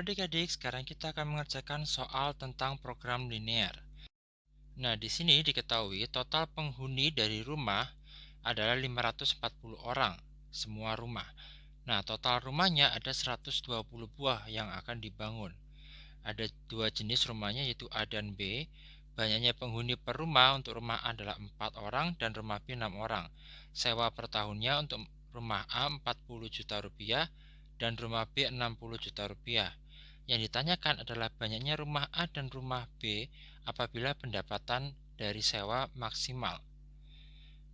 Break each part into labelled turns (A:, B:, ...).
A: adik-adik, sekarang kita akan mengerjakan soal tentang program linear. Nah, di sini diketahui total penghuni dari rumah adalah 540 orang, semua rumah. Nah, total rumahnya ada 120 buah yang akan dibangun. Ada dua jenis rumahnya yaitu A dan B. Banyaknya penghuni per rumah untuk rumah A adalah 4 orang dan rumah B 6 orang. Sewa per tahunnya untuk rumah A 40 juta rupiah dan rumah B 60 juta rupiah. Yang ditanyakan adalah banyaknya rumah A dan rumah B apabila pendapatan dari sewa maksimal.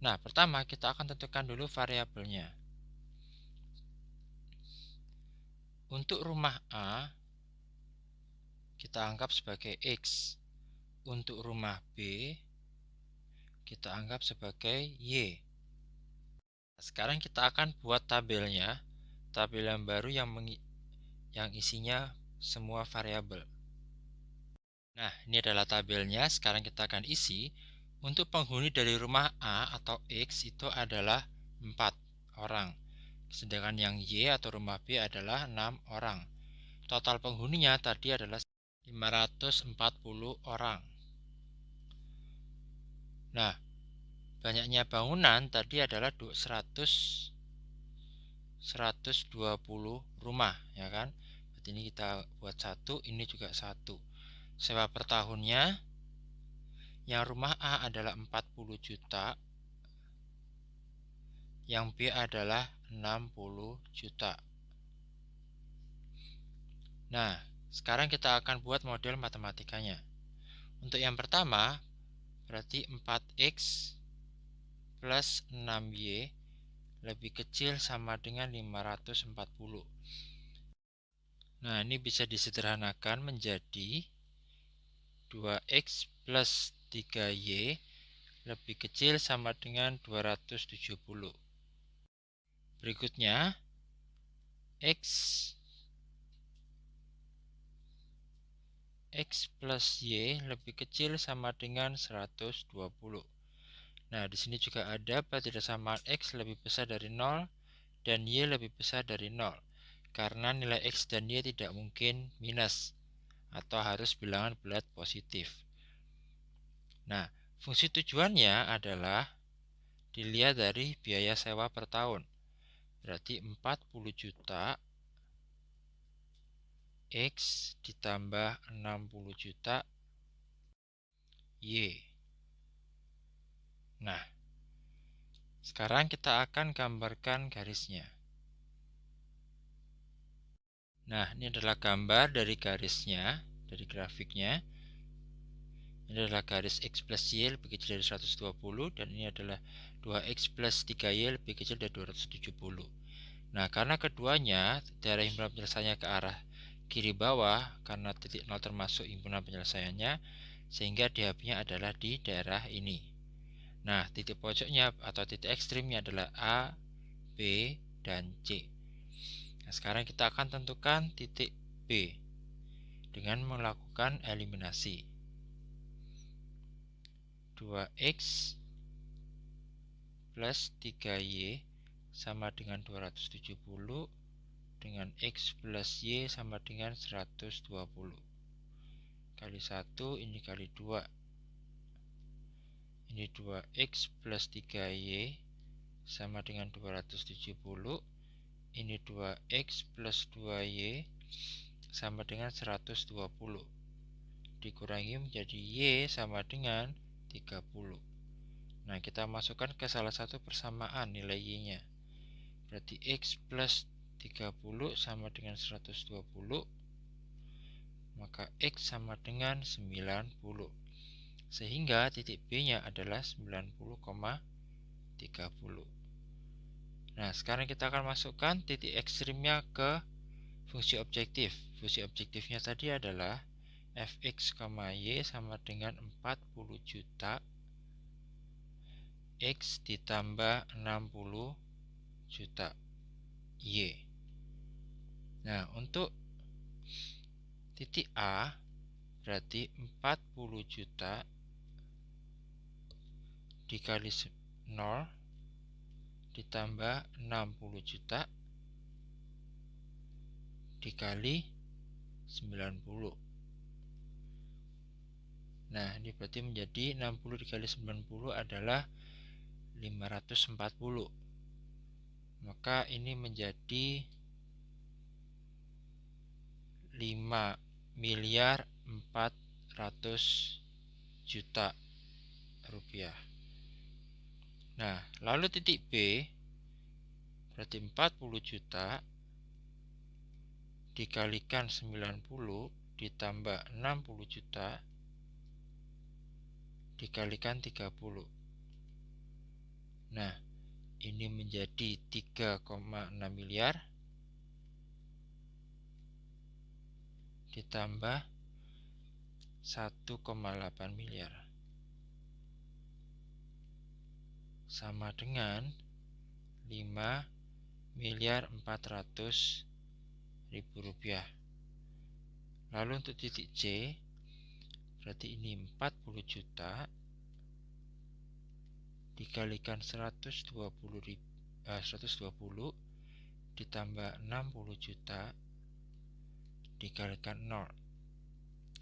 A: Nah, pertama kita akan tentukan dulu variabelnya. Untuk rumah A, kita anggap sebagai X. Untuk rumah B, kita anggap sebagai Y. Sekarang kita akan buat tabelnya, tabel yang baru yang isinya semua variabel. Nah, ini adalah tabelnya. Sekarang kita akan isi. Untuk penghuni dari rumah A atau X itu adalah 4 orang. Sedangkan yang Y atau rumah B adalah 6 orang. Total penghuninya tadi adalah 540 orang. Nah, banyaknya bangunan tadi adalah 120 rumah, ya kan? Berarti ini kita buat 1, ini juga 1. Sewa per tahunnya, yang rumah A adalah 40 juta, yang B adalah 60 juta. Nah, sekarang kita akan buat model matematikanya. Untuk yang pertama, berarti 4X plus 6Y lebih kecil sama dengan 540. Nah, ini bisa disederhanakan menjadi 2X plus 3Y lebih kecil sama dengan 270. Berikutnya, X plus Y lebih kecil sama dengan 120. Nah, di sini juga ada pada tidak sama X lebih besar dari 0 dan Y lebih besar dari 0. Karena nilai X dan Y tidak mungkin minus atau harus bilangan bulat positif. Nah, fungsi tujuannya adalah dilihat dari biaya sewa per tahun. Berarti 40 juta X ditambah 60 juta Y. Nah, sekarang kita akan gambarkan garisnya. Nah, ini adalah gambar dari garisnya, dari grafiknya. Ini adalah garis X plus Y lebih kecil dari 120 dan ini adalah 2X plus 3Y lebih kecil dari 270. Nah, karena keduanya daerah himpunan penyelesaiannya ke arah kiri bawah karena titik 0 termasuk himpunan penyelesaiannya, sehingga DHP-nya adalah di daerah ini. Nah, titik pojoknya atau titik ekstrimnya adalah A, B, dan C. Nah, sekarang kita akan tentukan titik B dengan melakukan eliminasi. 2X plus 3Y sama dengan 270 dengan X plus Y sama dengan 120. Kali 1, ini kali 2. Ini 2X plus 3Y sama dengan 270. Ini 2X plus 2Y sama dengan 120. Dikurangi menjadi Y sama dengan 30. Nah, kita masukkan ke salah satu persamaan nilai Y-nya. Berarti X plus 30 sama dengan 120, maka X sama dengan 90. Sehingga titik B-nya adalah 90,30. Nah, sekarang kita akan masukkan titik ekstrimnya ke fungsi objektif. Fungsi objektifnya tadi adalah fx, y sama dengan 40 juta X ditambah 60 juta Y. Nah, untuk titik A berarti 40 juta dikali 0 ditambah 60 juta dikali 90. Nah, ini berarti menjadi 60 dikali 90 adalah 540. Maka ini menjadi 5.400.000.000 rupiah. Nah, lalu titik B berarti 40 juta dikalikan 90 ditambah 60 juta dikalikan 30. Nah, ini menjadi 3,6 miliar ditambah 1,8 miliar sama dengan 5.400.000 rupiah. Lalu untuk titik C berarti ini 40 juta dikalikan 120 ditambah 60 juta dikalikan 0.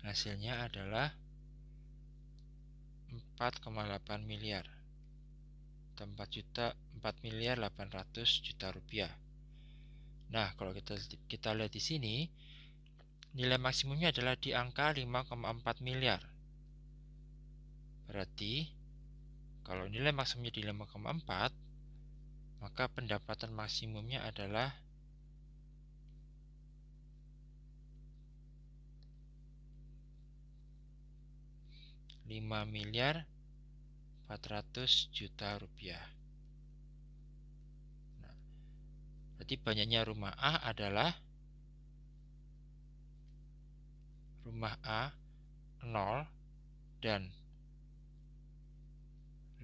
A: Hasilnya adalah 4,8 miliar. 4.800.000.000 rupiah. Nah, kalau kita lihat di sini, nilai maksimumnya adalah di angka 5,4 miliar. Berarti kalau nilai maksimumnya di 5,4, maka pendapatan maksimumnya adalah 5.400.000.000 rupiah. Nah, berarti banyaknya rumah A adalah rumah A 0 dan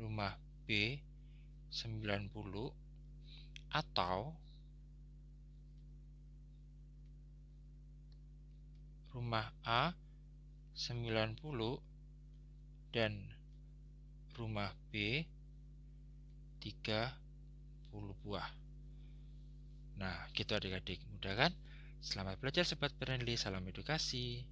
A: rumah B 90, atau rumah A 90 dan rumah B 30 buah. Nah, gitu adik-adik. Mudah kan? Selamat belajar Sobat Friendly. Salam edukasi.